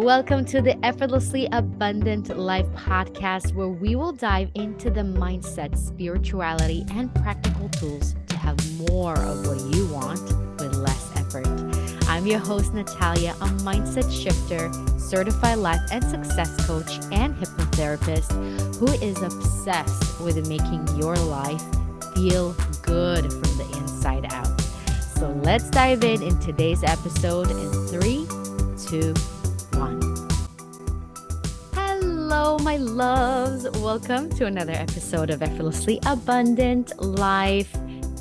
Welcome to the Effortlessly Abundant Life podcast, where we will dive into the mindset, spirituality, and practical tools to have more of what you want with less effort. I'm your host, Natalia, a mindset shifter, certified life and success coach, and hypnotherapist who is obsessed with making your life feel good from the inside out. So let's dive in today's episode in 3, 2, 1. Hello, my loves. Welcome to another episode of Effortlessly Abundant Life.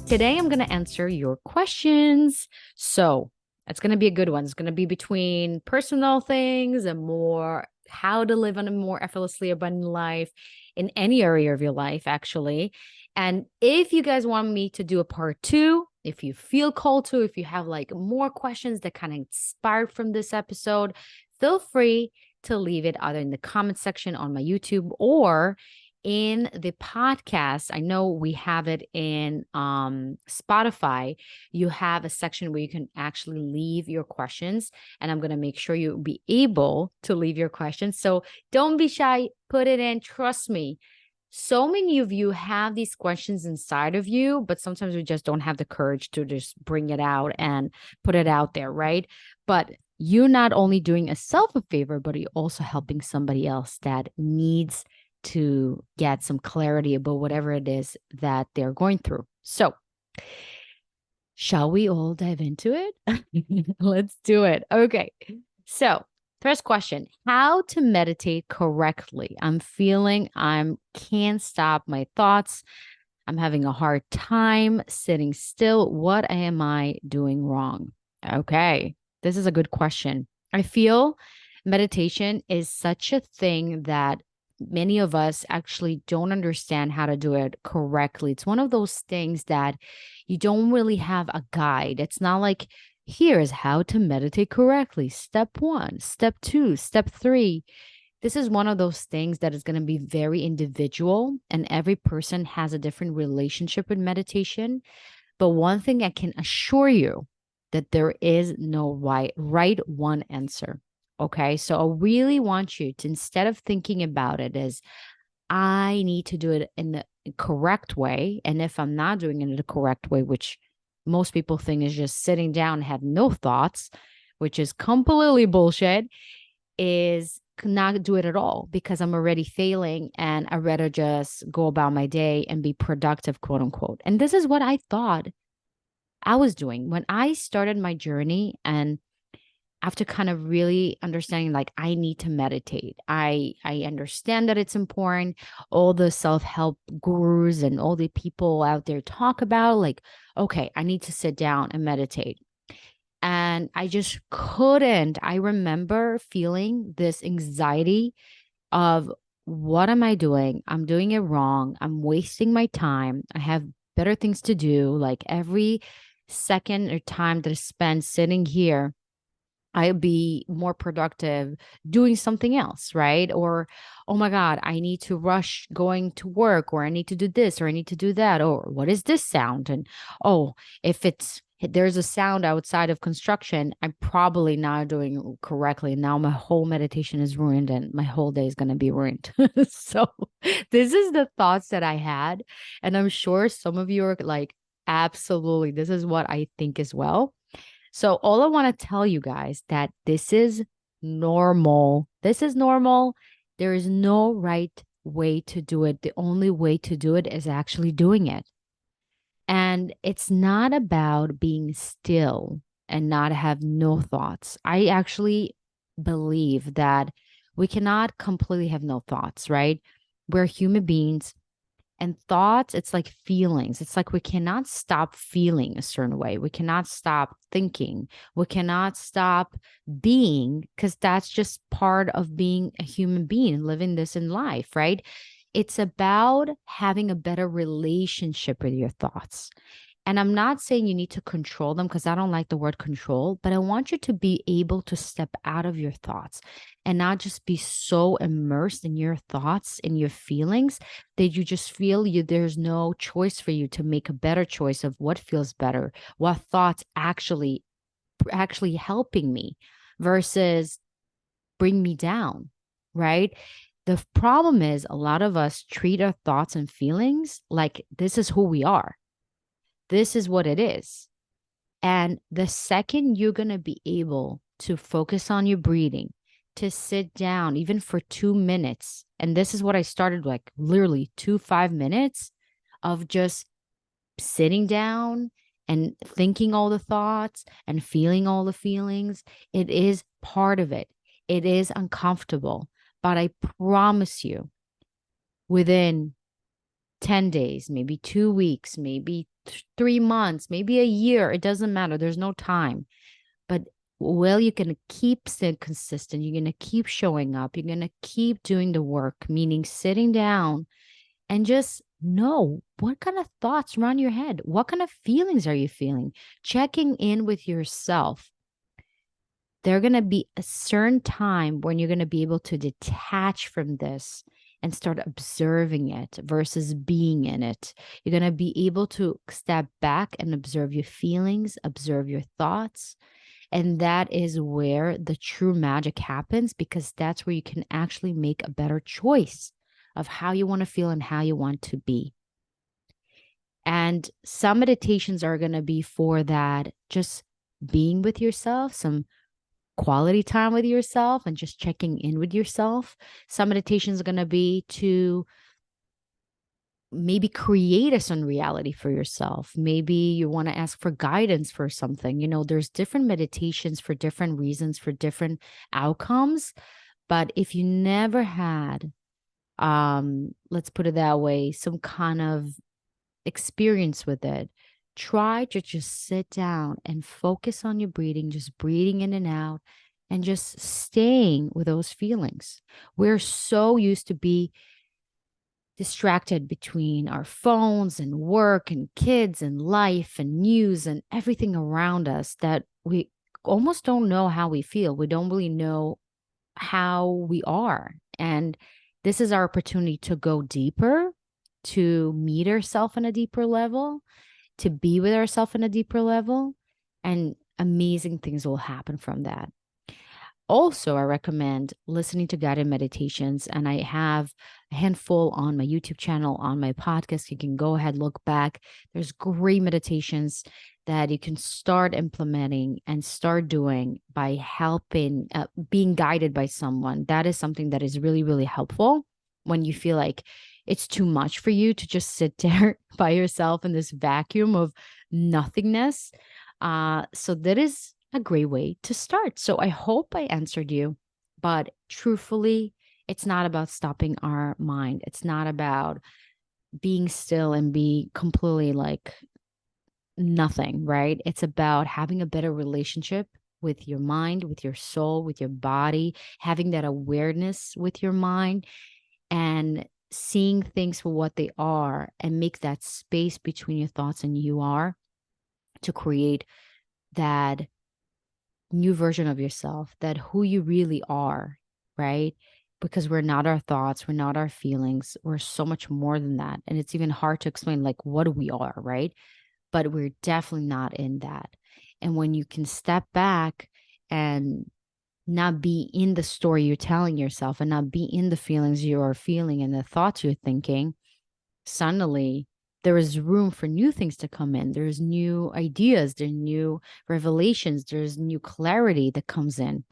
Today, I'm going to answer your questions. So it's going to be a good one. It's going to be between personal things and more how to live on a more effortlessly abundant life in any area of your life, actually. And if you guys want me to do a part 2, if you feel called to, if you have like more questions that kind of inspired from this episode, feel free to leave it either in the comment section on my YouTube or in the podcast. I know we have it in Spotify. You have a section where you can actually leave your questions, and I'm going to make sure you'll be able to leave your questions. So don't be shy. Put it in. Trust me. So many of you have these questions inside of you, but sometimes we just don't have the courage to just bring it out and put it out there, right? But you're not only doing yourself a favor, but you're also helping somebody else that needs to get some clarity about whatever it is that they're going through. So, shall we all dive into it? Let's do it. Okay. So, first question, how to meditate correctly? I'm feeling I can't stop my thoughts. I'm having a hard time sitting still. What am I doing wrong? Okay, this is a good question. I feel meditation is such a thing that many of us actually don't understand how to do it correctly. It's one of those things that you don't really have a guide. It's not like, here is how to meditate correctly. Step 1, step 2, step 3. This is one of those things that is going to be very individual, and every person has a different relationship with meditation. But one thing I can assure you, that there is no right one answer. Okay, so I really want you to, instead of thinking about it as I need to do it in the correct way, and if I'm not doing it in the correct way, which most people think is just sitting down and have no thoughts, which is completely bullshit, is not do it at all because I'm already failing and I'd rather just go about my day and be productive, quote unquote. And this is what I thought I was doing when I started my journey, and after kind of really understanding, like, I need to meditate. I understand that it's important. All the self-help gurus and all the people out there talk about, like, okay, I need to sit down and meditate. And I just couldn't. I remember feeling this anxiety of, what am I doing? I'm doing it wrong. I'm wasting my time. I have better things to do. Like, every second or time that I spend sitting here, I'll be more productive doing something else, right? Or, oh my God, I need to rush going to work, or I need to do this, or I need to do that, or what is this sound? And oh, if there's a sound outside of construction, I'm probably not doing it correctly. Now my whole meditation is ruined and my whole day is going to be ruined. So this is the thoughts that I had. And I'm sure some of you are like, absolutely, this is what I think as well. So all I want to tell you guys that this is normal. This is normal. There is no right way to do it. The only way to do it is actually doing it. And it's not about being still and not have no thoughts. I actually believe that we cannot completely have no thoughts, right? We're human beings. And thoughts, it's like feelings. It's like we cannot stop feeling a certain way. We cannot stop thinking. We cannot stop being, because that's just part of being a human being, living this in life, right? It's about having a better relationship with your thoughts. And I'm not saying you need to control them, because I don't like the word control, but I want you to be able to step out of your thoughts and not just be so immersed in your thoughts, in your feelings, that you just feel there's no choice for you to make a better choice of what feels better, what thoughts actually helping me, versus bring me down, right? The problem is a lot of us treat our thoughts and feelings like this is who we are. This is what it is. And the second you're going to be able to focus on your breathing, to sit down even for 2 minutes, and this is what I started like literally 5 minutes of just sitting down and thinking all the thoughts and feeling all the feelings. It is part of it. It is uncomfortable, but I promise you, within 10 days, maybe 2 weeks, maybe 3 months, maybe a year, it doesn't matter. There's no time. But well, you're going to keep staying consistent. You're going to keep showing up. You're going to keep doing the work, meaning sitting down and just know what kind of thoughts run your head. What kind of feelings are you feeling? Checking in with yourself. There's going to be a certain time when you're going to be able to detach from this and start observing it versus being in it. You're going to be able to step back and observe your feelings, observe your thoughts. And that is where the true magic happens, because that's where you can actually make a better choice of how you want to feel and how you want to be. And some meditations are going to be for that, just being with yourself, some quality time with yourself and just checking in with yourself. Some meditations are going to be to maybe create a certain reality for yourself. Maybe you want to ask for guidance for something. There's different meditations for different reasons, for different outcomes. But if you never had, let's put it that way, some kind of experience with it, try to just sit down and focus on your breathing, just breathing in and out, and just staying with those feelings. We're so used to be distracted between our phones and work and kids and life and news and everything around us that we almost don't know how we feel. We don't really know how we are. And this is our opportunity to go deeper, to meet ourselves on a deeper level, to be with ourselves on a deeper level, and amazing things will happen from that. Also, I recommend listening to guided meditations, and I have a handful on my YouTube channel, on my podcast. You can go ahead, look back. There's great meditations that you can start implementing and start doing by helping, being guided by someone. That is something that is really, really helpful when you feel like it's too much for you to just sit there by yourself in this vacuum of nothingness. So that is a great way to start. So I hope I answered you, but truthfully, it's not about stopping our mind. It's not about being still and be completely like nothing, right? It's about having a better relationship with your mind, with your soul, with your body, having that awareness with your mind and seeing things for what they are, and make that space between your thoughts and you are to create that new version of yourself, that who you really are, right? Because we're not our thoughts, we're not our feelings, we're so much more than that. And it's even hard to explain like what we are, right? But we're definitely not in that. And when you can step back and not be in the story you're telling yourself and not be in the feelings you are feeling and the thoughts you're thinking, suddenly there is room for new things to come in. There's new ideas, there's new revelations, there's new clarity that comes in.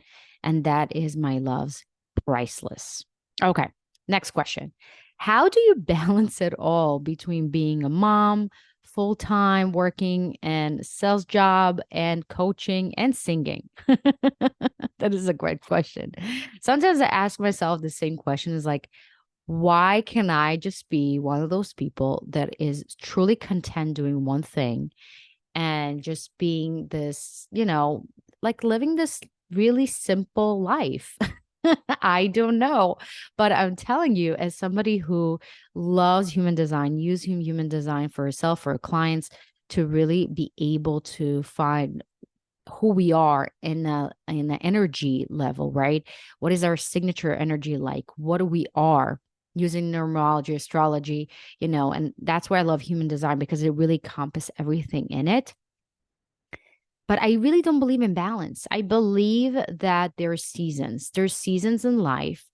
And that is, my loves, priceless. Okay, next question. How do you balance it all between being a mom, full-time working and sales job and coaching and singing? That is a great question. Sometimes I ask myself the same question, is like, why can I just be one of those people that is truly content doing one thing and just being this, like living this really simple life? I don't know. But I'm telling you, as somebody who loves human design, using human design for herself, for her clients, to really be able to find who we are in the energy level, right? What is our signature energy like? What do we are using numerology, astrology, and that's why I love human design, because it really encompasses everything in it. But I really don't believe in balance. I believe that there are seasons. There's seasons in life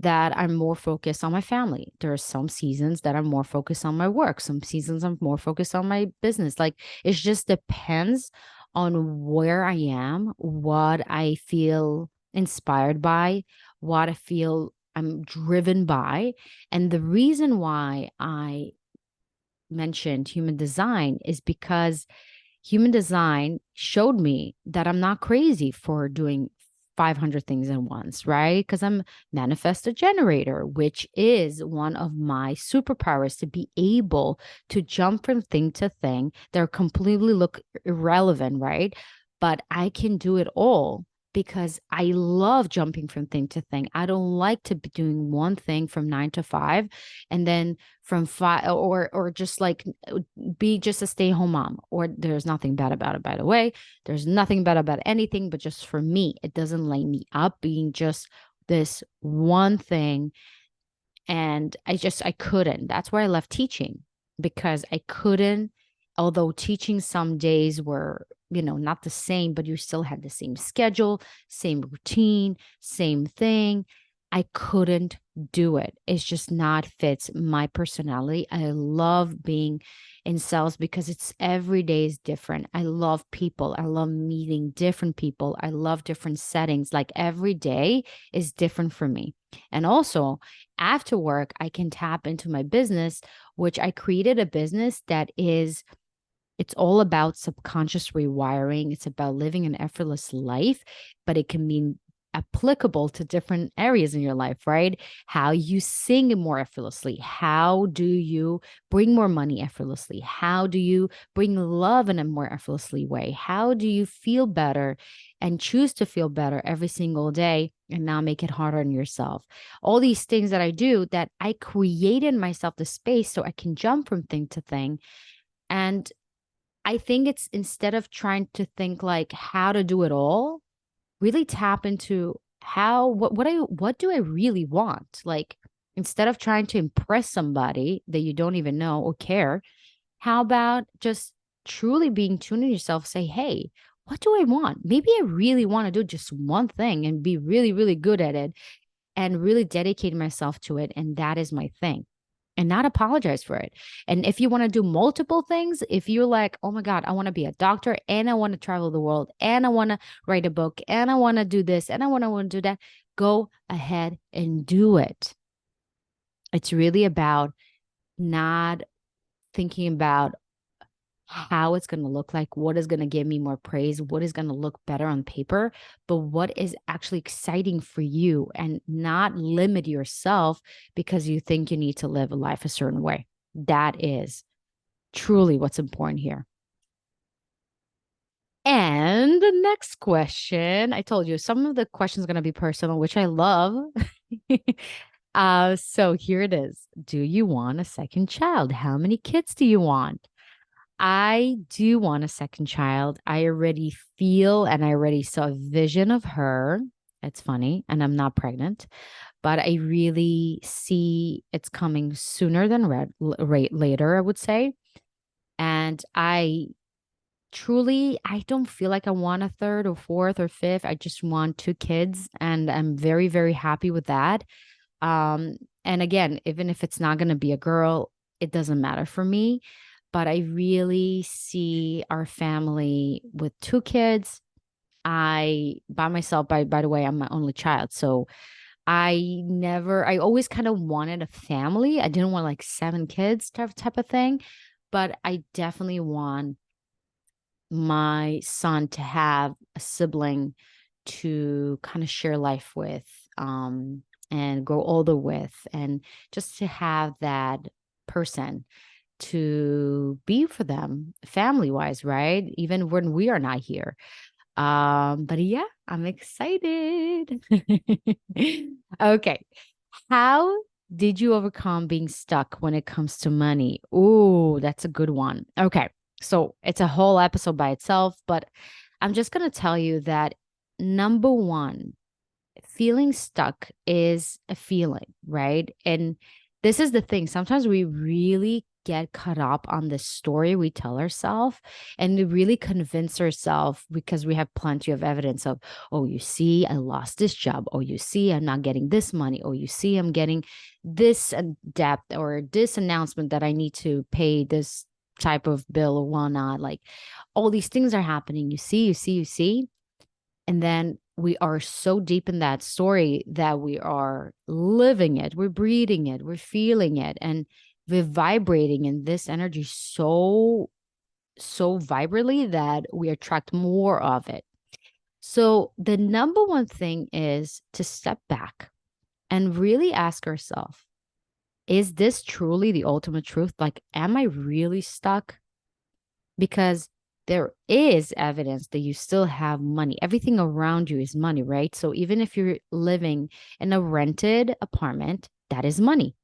that I'm more focused on my family. There are some seasons that I'm more focused on my work. Some seasons I'm more focused on my business. Like it just depends on where I am, what I feel inspired by, what I feel I'm driven by. And the reason why I mentioned human design is because human design showed me that I'm not crazy for doing 500 things at once, right? Because I'm manifestor generator, which is one of my superpowers to be able to jump from thing to thing. They're completely look irrelevant, right? But I can do it all because I love jumping from thing to thing. I don't like to be doing one thing from 9 to 5 and then from five or just like be just a stay-home mom. Or there's nothing bad about it, by the way. There's nothing bad about anything, but just for me, it doesn't light me up being just this one thing. And I couldn't. That's why I left teaching, because I couldn't, although teaching some days were, not the same, but you still had the same schedule, same routine, same thing. I couldn't do it. It's just not fits my personality. I love being in sales because it's every day is different. I love people. I love meeting different people. I love different settings. Like every day is different for me. And also, after work, I can tap into my business, which I created a business that is it's all about subconscious rewiring. It's about living an effortless life, but it can be applicable to different areas in your life, right? How you sing more effortlessly. How do you bring more money effortlessly? How do you bring love in a more effortlessly way? How do you feel better and choose to feel better every single day and not make it harder on yourself? All these things that I do, that I created myself the space so I can jump from thing to thing. And I think it's, instead of trying to think like how to do it all, really tap into what do I really want? Like, instead of trying to impress somebody that you don't even know or care, how about just truly being tuned in yourself, say, hey, what do I want? Maybe I really want to do just one thing and be really, really good at it and really dedicate myself to it. And that is my thing, and not apologize for it. And if you want to do multiple things, if you're like, oh my God, I want to be a doctor and I want to travel the world and I want to write a book and I want to do this and I want to do that, go ahead and do it. It's really about not thinking about how it's going to look like, what is going to give me more praise, what is going to look better on paper, but what is actually exciting for you, and not limit yourself because you think you need to live a life a certain way. That is truly what's important here. And the next question, I told you some of the questions are going to be personal, which I love. So here it is. Do you want a second child? How many kids do you want? I do want a second child. I already feel and I already saw a vision of her. It's funny, and I'm not pregnant, but I really see it's coming sooner than later, I would say. And I don't feel like I want a third or fourth or fifth. I just want two kids, and I'm very, very happy with that. Um, and again, even if it's not going to be a girl, it doesn't matter for me. But I really see our family with two kids. I by myself, by the way, I'm my only child. So I always kind of wanted a family. I didn't want like seven kids type of thing, but I definitely want my son to have a sibling to kind of share life with, and grow older with, and just to have that person to be for them family wise, right? Even when we are not here. But yeah, I'm excited. Okay. How did you overcome being stuck when it comes to money? Oh, that's a good one. Okay. So it's a whole episode by itself, but I'm just going to tell you that number one, feeling stuck is a feeling, right? And this is the thing. Sometimes we really get caught up on the story we tell ourselves, and we really convince ourselves because we have plenty of evidence of, oh, you see, I lost this job. Oh, you see, I'm not getting this money. Oh, you see, I'm getting this debt or this announcement that I need to pay this type of bill or whatnot. Like all these things are happening. You see, you see, you see. And then we are so deep in that story that we are living it, we're breathing it, we're feeling it, and we're vibrating in this energy so vibrantly that we attract more of it. So the number one thing is to step back and really ask ourselves, is this truly the ultimate truth? Like, am I really stuck? Because there is evidence that you still have money. Everything around you is money, right? So even if you're living in a rented apartment, that is money.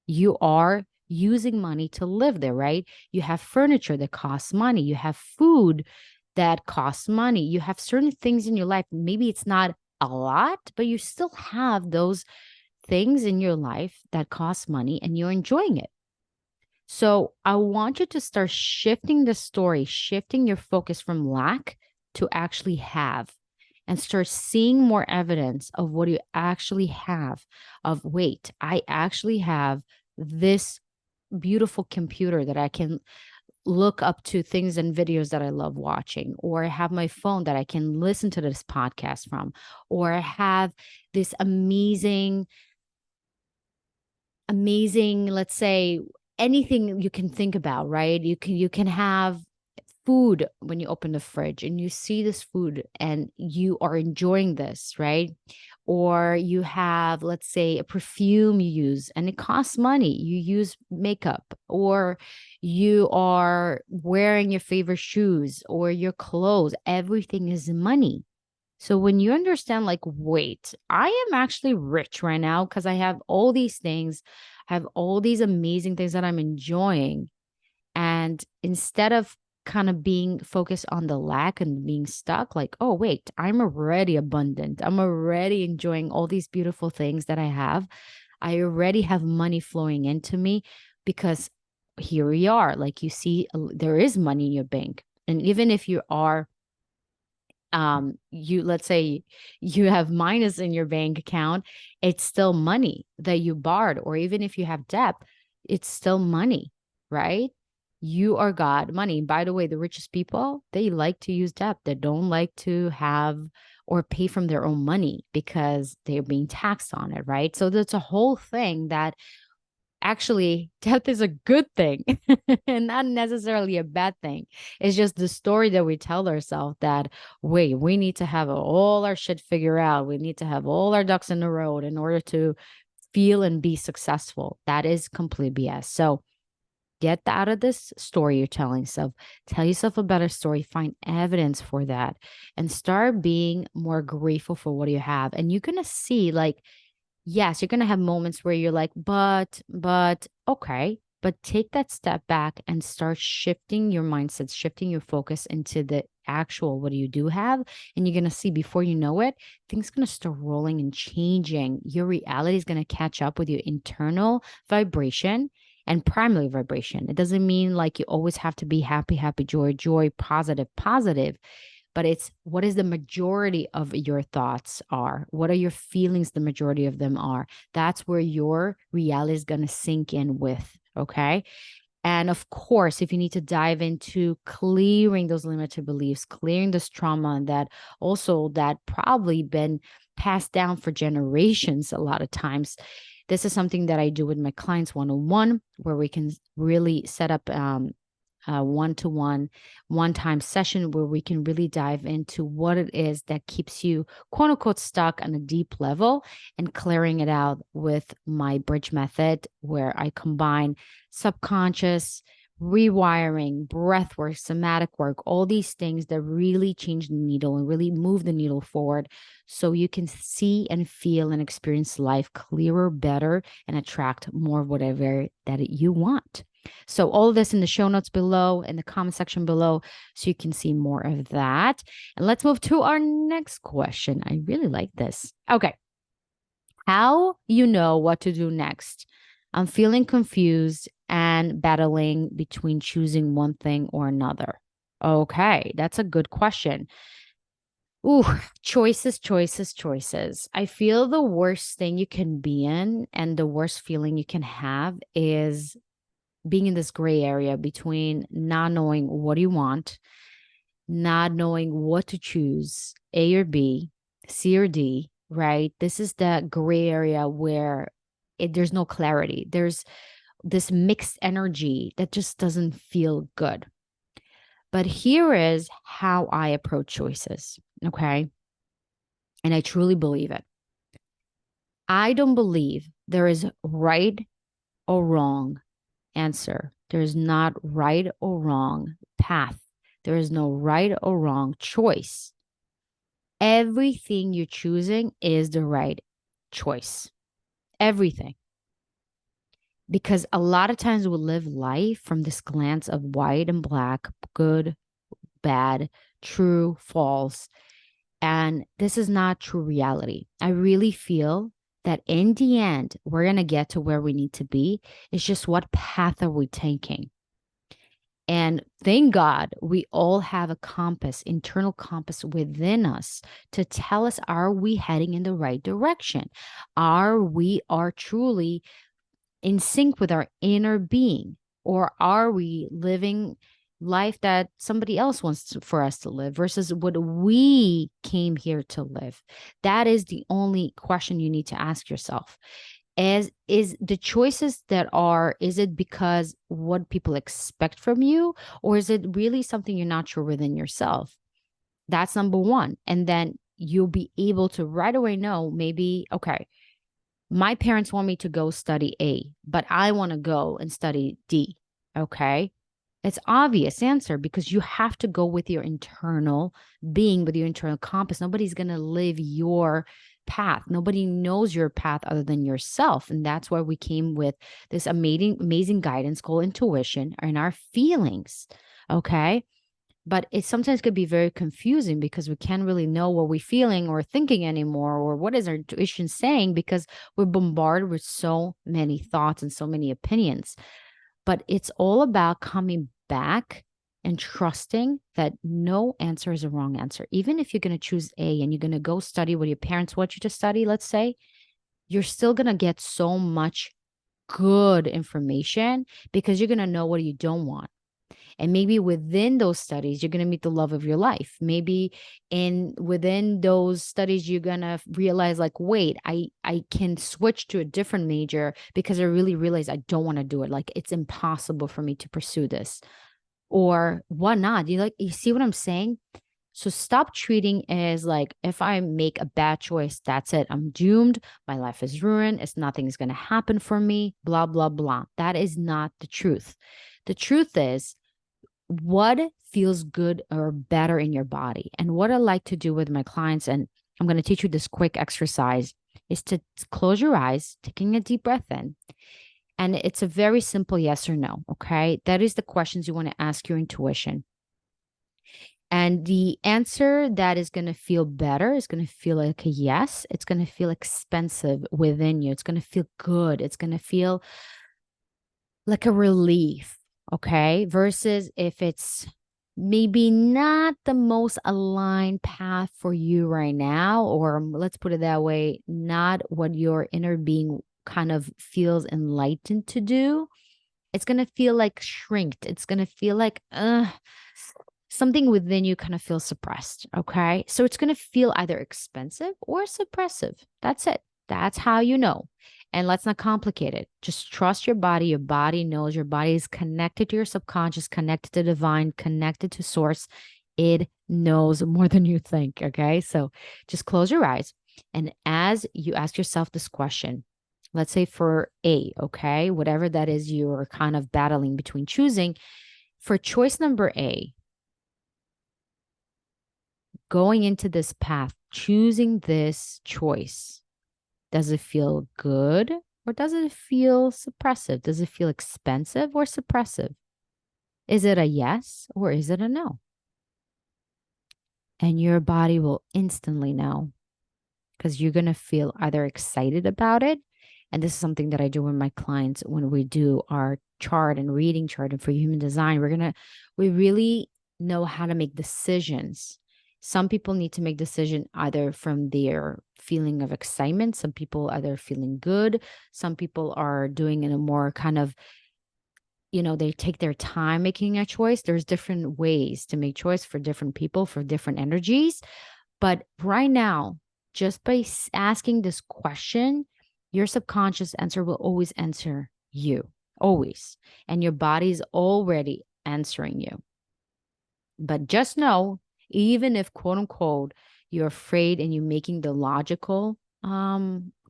You are using money to live there, right? You have furniture that costs money. You have food that costs money. You have certain things in your life. Maybe it's not a lot, but you still have those things in your life that cost money and you're enjoying it. So I want you to start shifting the story, shifting your focus from lack to actually have, and start seeing more evidence of what you actually have. Of wait, I actually have this beautiful computer that I can look up to things and videos that I love watching, or I have my phone that I can listen to this podcast from, or I have this amazing, let's say, anything you can think about, right? You can have food when you open the fridge and you see this food and you are enjoying this, right? Or you have, let's say, a perfume you use and it costs money. You use makeup, or you are wearing your favorite shoes or your clothes. Everything is money. So when you understand, like, wait, I am actually rich right now because I have all these things, I have all these amazing things that I'm enjoying. And instead of kind of being focused on the lack and being stuck, like, oh, wait, I'm already abundant. I'm already enjoying all these beautiful things that I have. I already have money flowing into me because here we are. Like, you see, there is money in your bank. And even if you are you, let's say you have minus in your bank account, it's still money that you borrowed. Or even if you have debt, it's still money, right? You are God money. By the way, the richest people, they like to use debt. They don't like to have or pay from their own money because they're being taxed on it, right? So that's a whole thing that actually death is a good thing and not necessarily a bad thing. It's just the story that we tell ourselves that, wait, we need to have all our shit figured out. We need to have all our ducks in a row in order to feel and be successful. That is complete BS. So get out of this story you're telling yourself. Tell yourself a better story. Find evidence for that and start being more grateful for what you have. And you're going to see, like, yes, you're going to have moments where you're like, okay. But take that step back and start shifting your mindset, shifting your focus into the actual what you do have. And you're going to see before you know it, things going to start rolling and changing. Your reality is going to catch up with your internal vibration and primary vibration. It doesn't mean like you always have to be happy, happy, joy, joy, positive, positive, but it's what is the majority of your thoughts are. What are your feelings? The majority of them are. That's where your reality is going to sink in with. Okay. And of course, if you need to dive into clearing those limited beliefs, clearing this trauma that also that probably been passed down for generations a lot of times, this is something that I do with my clients one-on-one, where we can really set up one-to-one, one-time session where we can really dive into what it is that keeps you, quote unquote, stuck on a deep level, and clearing it out with my bridge method, where I combine subconscious, rewiring, breath work, somatic work, all these things that really change the needle and really move the needle forward so you can see and feel and experience life clearer, better, and attract more of whatever that you want. So all of this in the show notes below, in the comment section below, so you can see more of that. And let's move to our next question. I really like this. Okay. How you know what to do next? I'm feeling confused and battling between choosing one thing or another. Okay, that's a good question. Ooh, choices, choices, choices. I feel the worst thing you can be in and the worst feeling you can have is being in this gray area between not knowing what you want, not knowing what to choose, A or B, C or D, right? This is that gray area where there's no clarity. There's this mixed energy that just doesn't feel good. But here is how I approach choices, okay? And I truly believe it. I don't believe there is right or wrong answer. There is not right or wrong path. There is no right or wrong choice. Everything you're choosing is the right choice. Everything. Because a lot of times we live life from this glance of white and black, good, bad, true, false. And this is not true reality. I really feel that in the end, we're going to get to where we need to be. It's just what path are we taking? And thank God we all have a compass, internal compass within us to tell us, are we heading in the right direction? Are truly in sync with our inner being? Or are we living life that somebody else for us to live versus what we came here to live? That is the only question you need to ask yourself. As is the choices that are, is it because what people expect from you, or is it really something you're not sure within yourself? That's number one. And then you'll be able to right away know, maybe, okay, my parents want me to go study A, but I want to go and study D. Okay. It's obvious answer because you have to go with your internal being, with your internal compass. Nobody's going to live your path. Nobody knows your path other than yourself. And that's why we came with this amazing guidance called intuition and our feelings. Okay. But it sometimes could be very confusing because we can't really know what we're feeling or thinking anymore, or what is our intuition saying, because we're bombarded with so many thoughts and so many opinions. But it's all about coming back and trusting that no answer is a wrong answer. Even if you're going to choose A and you're going to go study what your parents want you to study, let's say, you're still going to get so much good information because you're going to know what you don't want. And maybe within those studies, you're going to meet the love of your life. Maybe within those studies, you're going to realize, like, wait, I can switch to a different major because I really realize I don't want to do it. Like, it's impossible for me to pursue this, or what not. You see what I'm saying? So stop treating as like, if I make a bad choice, that's it. I'm doomed. My life is ruined. Nothing's going to happen for me, blah, blah, blah. That is not the truth. The truth is, what feels good or better in your body. And what I like to do with my clients, and I'm going to teach you this quick exercise, is to close your eyes, taking a deep breath in. And it's a very simple yes or no. Okay. That is the questions you want to ask your intuition. And the answer that is going to feel better is going to feel like a yes. It's going to feel expensive within you. It's going to feel good. It's going to feel like a relief. Okay. Versus if it's maybe not the most aligned path for you right now, or let's put it that way, not what your inner being kind of feels enlightened to do, it's going to feel like shrinked. It's going to feel like, something within you kind of feels suppressed. Okay. So it's going to feel either expensive or suppressive. That's it. That's how you know. And let's not complicate it. Just trust your body. Your body knows. Your body is connected to your subconscious, connected to divine, connected to source. It knows more than you think. Okay. So just close your eyes. And as you ask yourself this question, let's say for A, okay, whatever that is, you're kind of battling between choosing. For choice number A, going into this path, choosing this choice, does it feel good or does it feel suppressive? Does it feel expensive or suppressive? Is it a yes or is it a no? And your body will instantly know, because you're going to feel either excited about it And this is something that I do with my clients when we do our chart and reading chart and for human design. We really know how to make decisions. Some people need to make decision either from their feeling of excitement. Some people either feeling good. Some people are doing in a more kind of, they take their time making a choice. There's different ways to make choice for different people, for different energies. But right now, just by asking this question, your subconscious answer will always answer you, always. And your body's already answering you. But just know, even if quote unquote, you're afraid and you're making the logical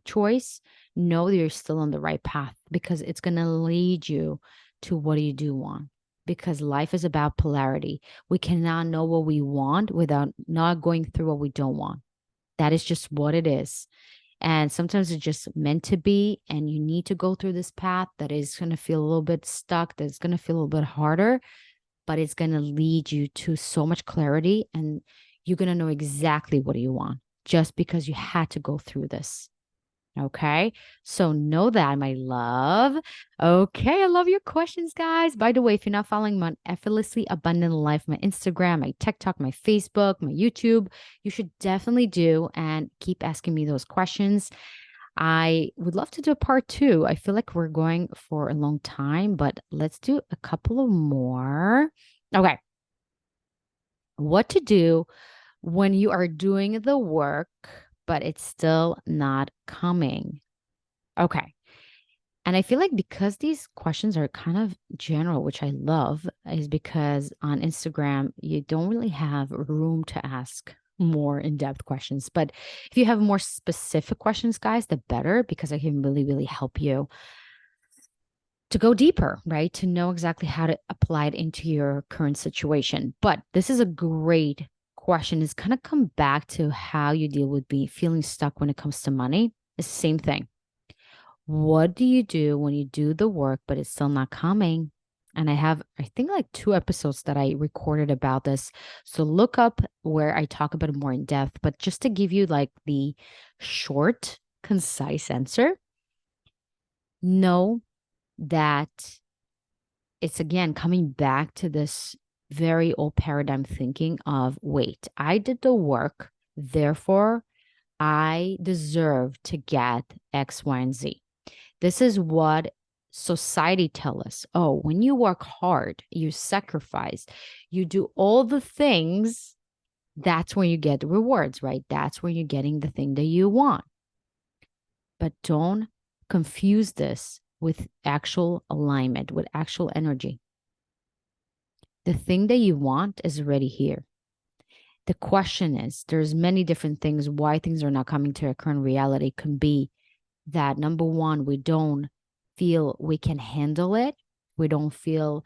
choice, know that you're still on the right path because it's going to lead you to what you do want. Because life is about polarity. We cannot know what we want without not going through what we don't want. That is just what it is. And sometimes it's just meant to be. And you need to go through this path that is going to feel a little bit stuck, that's going to feel a little bit harder, but it's going to lead you to so much clarity. And you're going to know exactly what you want just because you had to go through this. Okay. So know that, my love. Okay. I love your questions, guys. By the way, if you're not following me on Effortlessly Abundant Life, my Instagram, my TikTok, my Facebook, my YouTube, you should definitely do and keep asking me those questions. I would love to do a part 2. I feel like we're going for a long time, but let's do a couple of more. Okay. What to do when you are doing the work, but it's still not coming? Okay. And I feel like because these questions are kind of general, which I love, is because on Instagram, you don't really have room to ask more in-depth questions. But if you have more specific questions, guys, the better, because I can really, really help you to go deeper, right? To know exactly how to apply it into your current situation. But this is a great question. It's kind of come back to how you deal with being feeling stuck when it comes to money. It's the same thing. What do you do when you do the work, but it's still not coming? And I have, I think, like 2 episodes that I recorded about this. So look up where I talk about it more in depth. But just to give you like the short, concise answer, know that it's again coming back to this very old paradigm thinking of wait, I did the work, therefore I deserve to get X, Y, and Z. This is what society tell us. Oh, when you work hard, you sacrifice, you do all the things, that's when you get the rewards, right? That's when you're getting the thing that you want. But don't confuse this with actual alignment, with actual energy. The thing that you want is already here. The question is, there's many different things why things are not coming to our current reality. Can be that number one, we don't feel we can handle it. We don't feel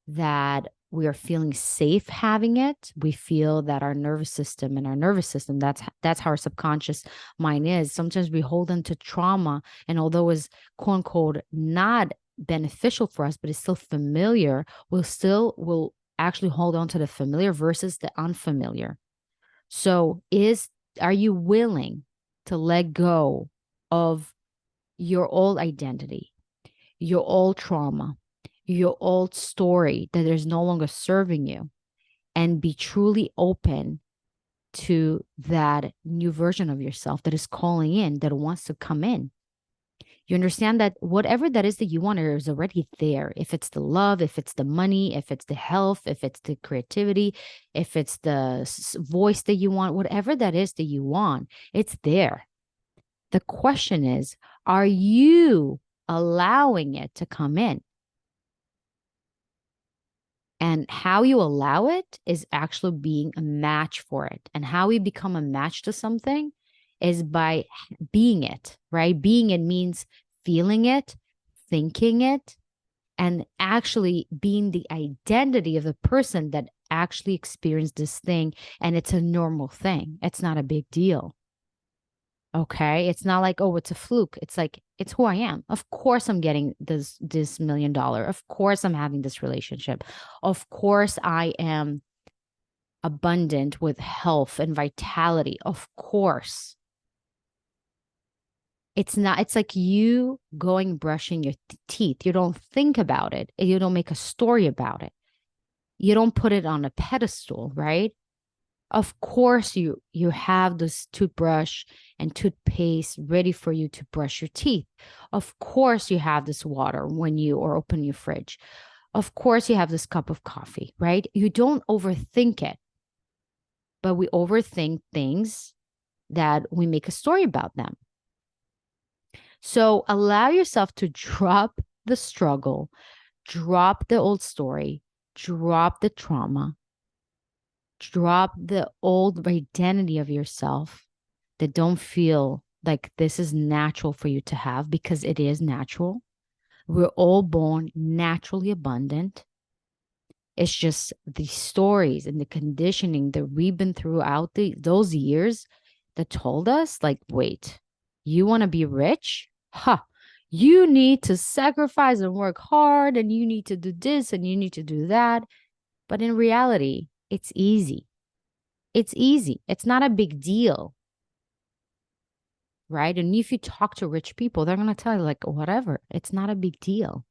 that we are feeling safe having it. We feel that our nervous system, that's how our subconscious mind is. Sometimes we hold on to trauma, and although it's quote unquote not beneficial for us, but it's still familiar, will actually hold on to the familiar versus the unfamiliar. So are you willing to let go of your old identity, your old trauma, your old story that is no longer serving you, and be truly open to that new version of yourself that is calling in, that wants to come in? You understand that whatever that is that you want is already there. If it's the love, if it's the money, if it's the health, if it's the creativity, if it's the voice that you want, whatever that is that you want, it's there. The question is, are you allowing it to come in? And how you allow it is actually being a match for it. And how we become a match to something is by being it, right? Being it means feeling it, thinking it, and actually being the identity of the person that actually experienced this thing. And it's a normal thing. It's not a big deal. Okay. It's not like, oh, it's a fluke. It's like, it's who I am. Of course I'm getting this $1 million. Of course I'm having this relationship. Of course I am abundant with health and vitality. Of course. It's not, it's like you going brushing your teeth. You don't think about it. You don't make a story about it. You don't put it on a pedestal, right? Of course you have this toothbrush and toothpaste ready for you to brush your teeth. Of course you have this water when you or open your fridge. Of course you have this cup of coffee, right? You don't overthink it, but we overthink things that we make a story about them. So allow yourself to drop the struggle, drop the old story, drop the trauma, drop the old identity of yourself that don't feel like this is natural for you to have, because it is natural. We're all born naturally abundant. It's just the stories and the conditioning that we've been throughout those years that told us, like, wait, you want to be rich? Huh. You need to sacrifice and work hard, and you need to do this and you need to do that. But in reality, it's easy. It's easy. It's not a big deal, right? And if you talk to rich people, they're going to tell you, like, whatever, it's not a big deal.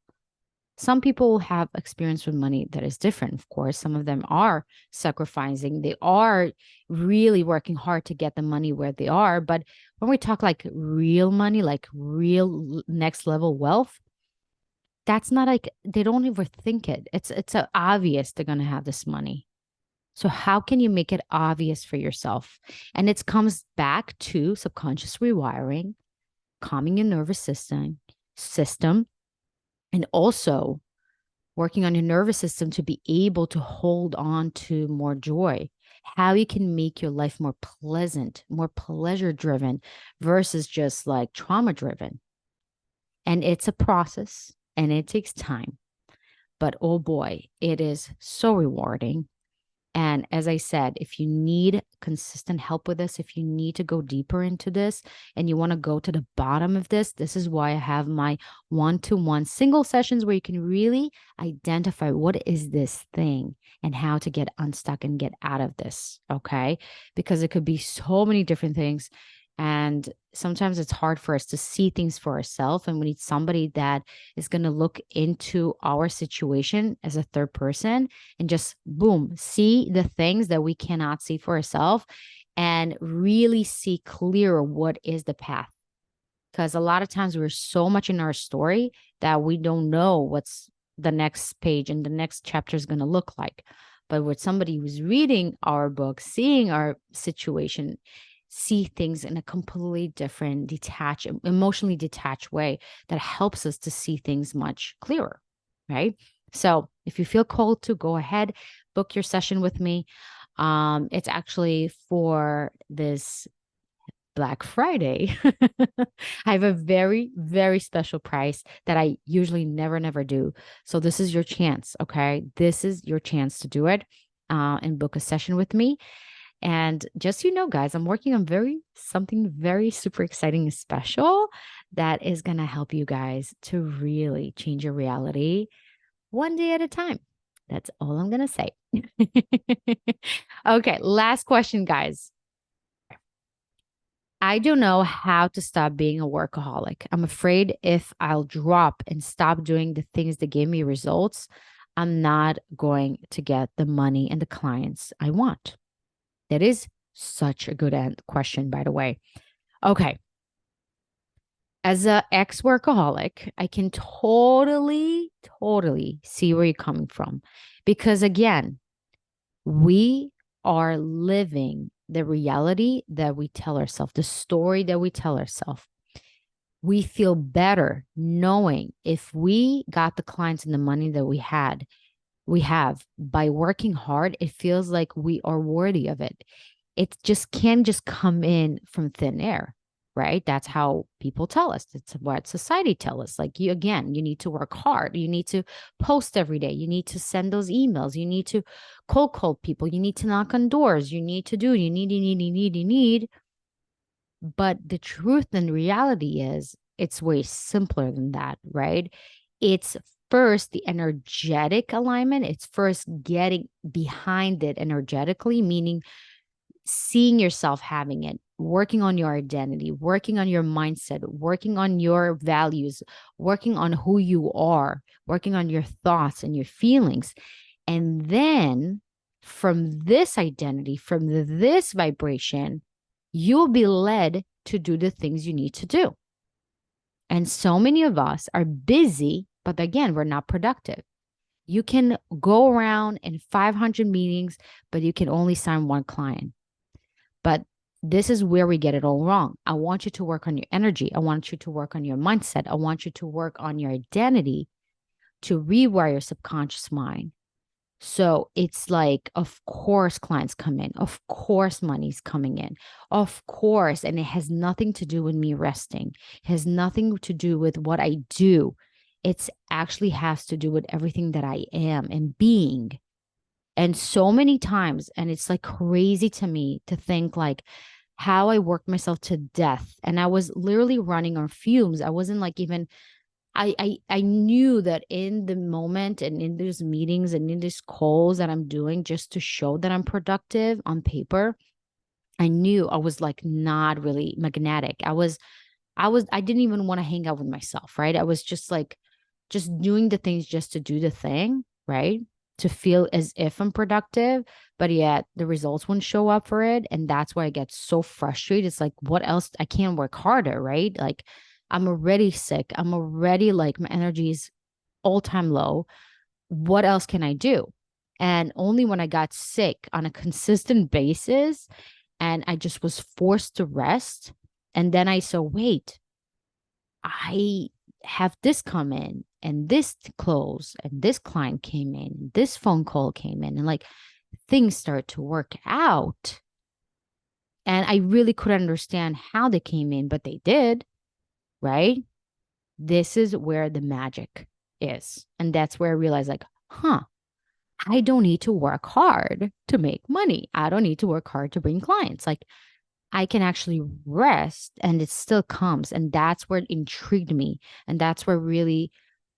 Some people have experience with money that is different. Of course, some of them are sacrificing. They are really working hard to get the money where they are. But when we talk like real money, like real next level wealth, that's not like, they don't overthink it. It's obvious they're going to have this money. So how can you make it obvious for yourself? And it comes back to subconscious rewiring, calming your nervous system, and also working on your nervous system to be able to hold on to more joy. How you can make your life more pleasant, more pleasure driven versus just like trauma driven. And it's a process and it takes time. But oh boy, it is so rewarding. And as I said, if you need consistent help with this, if you need to go deeper into this and you want to go to the bottom of this is why I have my one-to-one single sessions where you can really identify what is this thing and how to get unstuck and get out of this. Okay. Because it could be so many different things. And sometimes it's hard for us to see things for ourselves. And we need somebody that is going to look into our situation as a third person and just boom, see the things that we cannot see for ourselves and really see clearer what is the path. Because a lot of times we're so much in our story that we don't know what's the next page and the next chapter is going to look like. But with somebody who's reading our book, seeing our situation, see things in a completely different, detached, emotionally detached way that helps us to see things much clearer, right? So if you feel called to, go ahead, book your session with me. It's actually for this Black Friday. I have a very, very special price that I usually never do. So this is your chance, okay? This is your chance to do it and book a session with me. And just so you know, guys, I'm working on something very super exciting and special that is going to help you guys to really change your reality one day at a time. That's all I'm going to say. Okay, last question, guys. I don't know how to stop being a workaholic. I'm afraid if I'll drop and stop doing the things that gave me results, I'm not going to get the money and the clients I want. That is such a good question, by the way. Okay. As an ex-workaholic, I can totally see where you're coming from. Because again, we are living the reality that we tell ourselves, the story that we tell ourselves. We feel better knowing if we got the clients and the money that we have by working hard, it feels like we are worthy of it. It just can't just come in from thin air, right? That's how people tell us. It's what society tells us. Like, you need to work hard. You need to post every day. You need to send those emails. You need to cold call people. You need to knock on doors. You need to do, you need. But the truth and reality is it's way simpler than that, right? It's first the energetic alignment. It's first getting behind it energetically, meaning seeing yourself having it, working on your identity, working on your mindset, working on your values, working on who you are, working on your thoughts and your feelings. And then from this identity, from this vibration, you'll be led to do the things you need to do. And so many of us are busy, but again, we're not productive. You can go around in 500 meetings, but you can only sign one client. But this is where we get it all wrong. I want you to work on your energy. I want you to work on your mindset. I want you to work on your identity to rewire your subconscious mind. So it's like, of course, clients come in. Of course, money's coming in. Of course. And it has nothing to do with me resting. It has nothing to do with what I do. It's actually has to do with everything that I am and being. And so many times, and it's like crazy to me to think like how I worked myself to death. And I was literally running on fumes. I wasn't like even I knew that in the moment and in these meetings and in these calls that I'm doing just to show that I'm productive on paper, I knew I was like not really magnetic. I didn't even want to hang out with myself, right? I was just like just doing the things just to do the thing, right? To feel as if I'm productive, but yet the results won't show up for it. And that's why I get so frustrated. It's like, what else? I can't work harder, right? Like I'm already sick. I'm already like my energy is all time low. What else can I do? And only when I got sick on a consistent basis and I just was forced to rest. And then I saw, wait, I have this come in and this close and this client came in, this phone call came in, and like things start to work out. And I really couldn't understand how they came in, but they did, right? This is where the magic is. And that's where I realized, like, I don't need to work hard to make money. I don't need to work hard to bring clients. Like, I can actually rest and it still comes. And that's where it intrigued me. And that's where really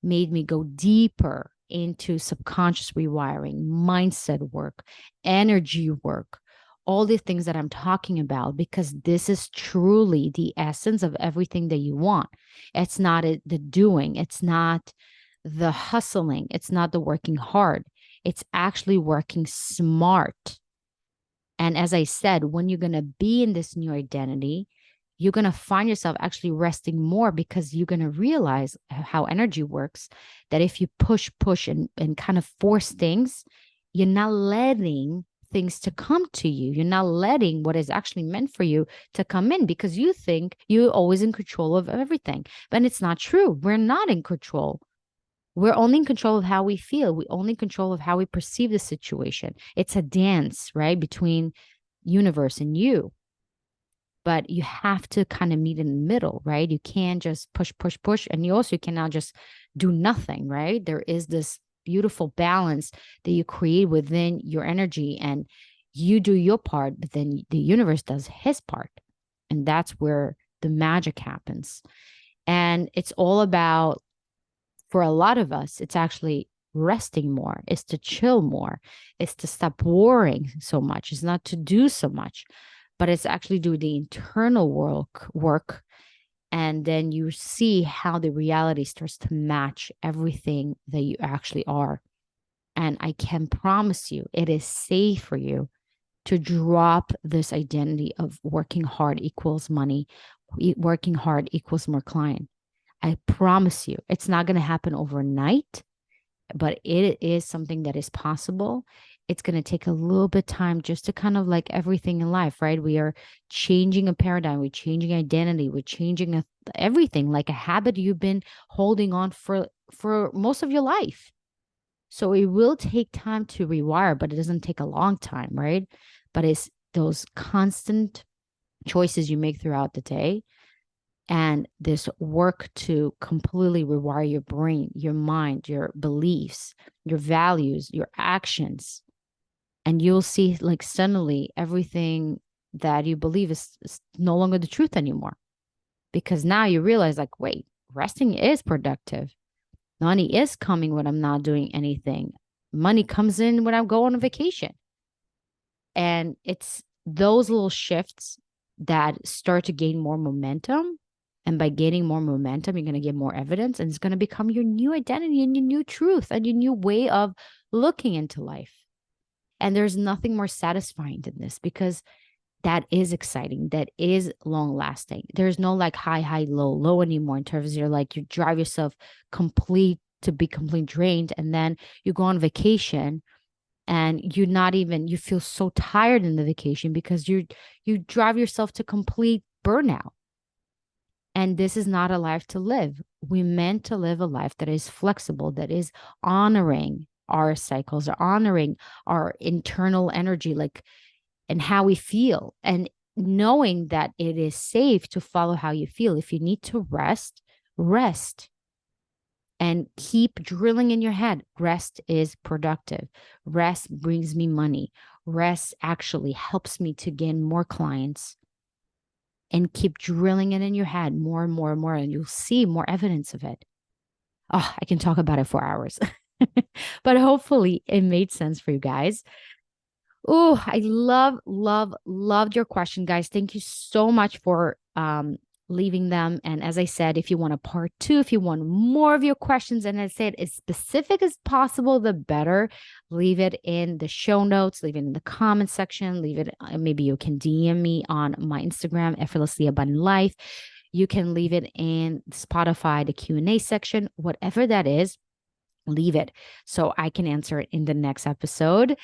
made me go deeper into subconscious rewiring, mindset work, energy work, all the things that I'm talking about, because this is truly the essence of everything that you want. It's not the doing, it's not the hustling, it's not the working hard. It's actually working smart. And as I said, when you're going to be in this new identity, you're going to find yourself actually resting more because you're going to realize how energy works, that if you push, and kind of force things, you're not letting things to come to you. You're not letting what is actually meant for you to come in because you think you're always in control of everything. But it's not true. We're not in control. We're only in control of how we feel. We're only in control of how we perceive the situation. It's a dance, right, between universe and you. But you have to kind of meet in the middle, right? You can't just push. And you also cannot just do nothing, right? There is this beautiful balance that you create within your energy and you do your part, but then the universe does his part. And that's where the magic happens. And it's all about, for a lot of us, it's actually resting more, it's to chill more, it's to stop worrying so much, it's not to do so much, but it's actually do the internal work. And then you see how the reality starts to match everything that you actually are. And I can promise you, it is safe for you to drop this identity of working hard equals money, working hard equals more client. I promise you, it's not going to happen overnight, but it is something that is possible. It's going to take a little bit of time, just to kind of like everything in life, right? We are changing a paradigm, we're changing identity, we're changing everything, like a habit you've been holding on for most of your life. So it will take time to rewire, but it doesn't take a long time, right? But it's those constant choices you make throughout the day and this work to completely rewire your brain, your mind, your beliefs, your values, your actions. And you'll see, like, suddenly everything that you believe is no longer the truth anymore. Because now you realize, like, wait, resting is productive. Money is coming when I'm not doing anything. Money comes in when I go on a vacation. And it's those little shifts that start to gain more momentum. And by gaining more momentum, you're going to get more evidence, and it's going to become your new identity and your new truth and your new way of looking into life. And there's nothing more satisfying than this, because that is exciting. That is long lasting. There's no like high, high, low, low anymore, in terms of you're like, you drive yourself complete to be completely drained. And then you go on vacation and you're not even, you feel so tired in the vacation because you drive yourself to complete burnout. And this is not a life to live. We meant to live a life that is flexible, that is honoring our cycles, honoring our internal energy, like, and how we feel, and knowing that it is safe to follow how you feel. If you need to rest, rest. And keep drilling in your head. Rest is productive. Rest brings me money. Rest actually helps me to gain more clients. And keep drilling it in your head more and more and more, and you'll see more evidence of it. Oh, I can talk about it for hours. But hopefully it made sense for you guys. Oh, I loved your question, guys. Thank you so much for leaving them. And as I said, if you want a part two, if you want more of your questions, and I said as specific as possible, the better. Leave it in the show notes, leave it in the comment section, leave it. Maybe you can DM me on my Instagram, Effortlessly Abundant Life. You can leave it in Spotify, the Q&A section, whatever that is. Leave it so I can answer it in the next episode.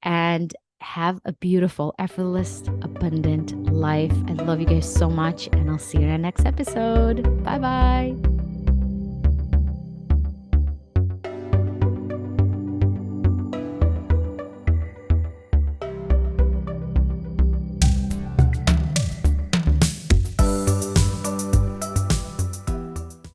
And have a beautiful, effortless, abundant life. I love you guys so much, and I'll see you in the next episode. Bye bye.